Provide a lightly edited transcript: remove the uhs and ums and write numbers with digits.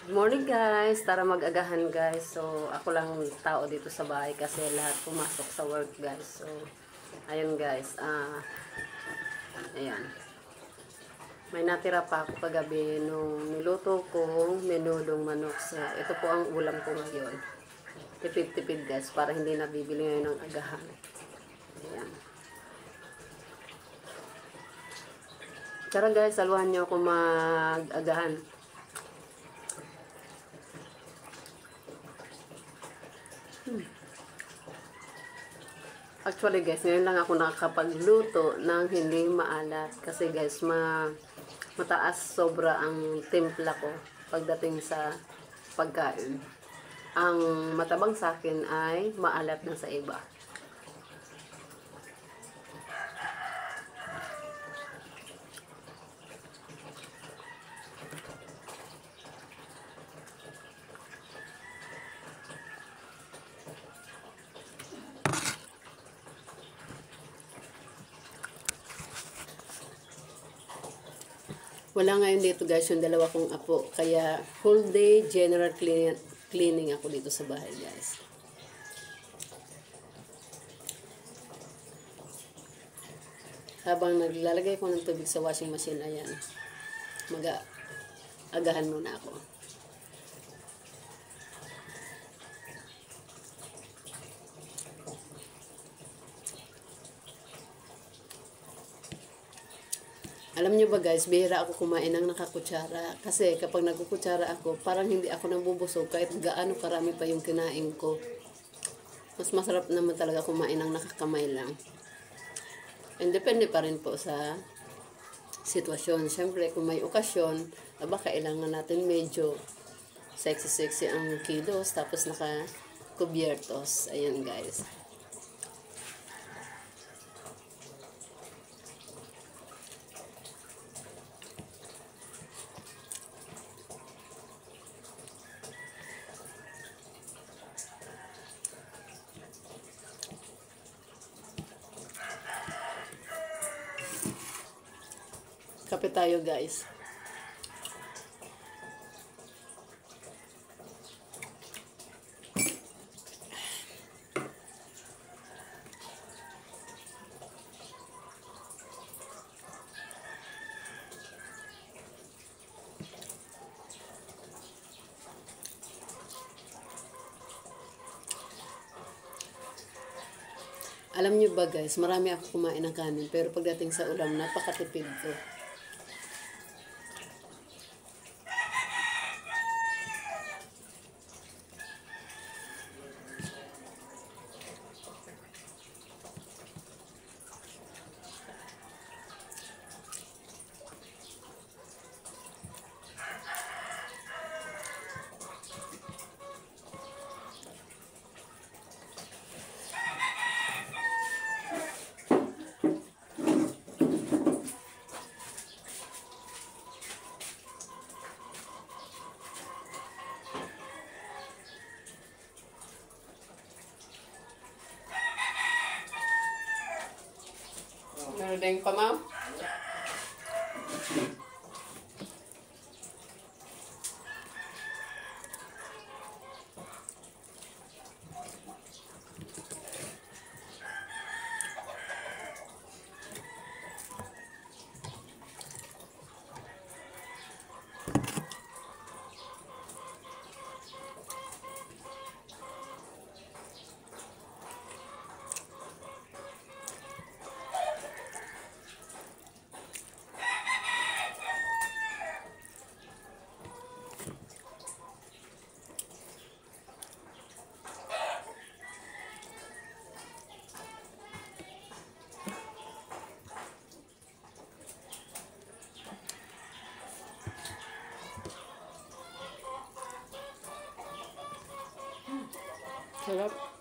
Good morning guys, tara mag-agahan guys. So ako lang tao dito sa bahay kasi lahat pumasok sa work guys. So ayun guys, ayan. May natira pa ako kagabi nung niluto kong menudong manok. So ito po ang ulam ko ngayon. Tipid-tipid guys para hindi nabibili ngayon ng agahan. Ayan. Tara guys, saluhan nyo ako mag-agahan. Actually guys, ngayon lang ako nakakapagluto ng hindi maalat. Kasi guys, mataas sobra ang timpla ko pagdating sa pagkain. Ang matabang sa akin ay maalat na sa iba. Wala ngayon dito guys yung dalawa kong apo. Kaya whole day general cleaning ako dito sa bahay guys. Habang naglalagay ko ng tubig sa washing machine, ayan. Mag-agahan muna ako. Alam nyo ba guys, bihira ako kumain ng nakakutsara. Kasi kapag nagkukutsara ako, parang hindi ako nabubusog kahit gaano karami pa yung kinain ko. Mas masarap naman talaga kumain ng nakakamay lang. And depende pa rin po sa sitwasyon. Siyempre, kung may okasyon, kailangan natin medyo sexy-sexy ang kilos. Tapos naka-kubyertos. Ayan guys. Kape tayo guys. Alam nyo ba guys, marami ako kumain ng kanin pero pagdating sa ulam, napakatipid ko. Meron din pa, ma'am? Sarap.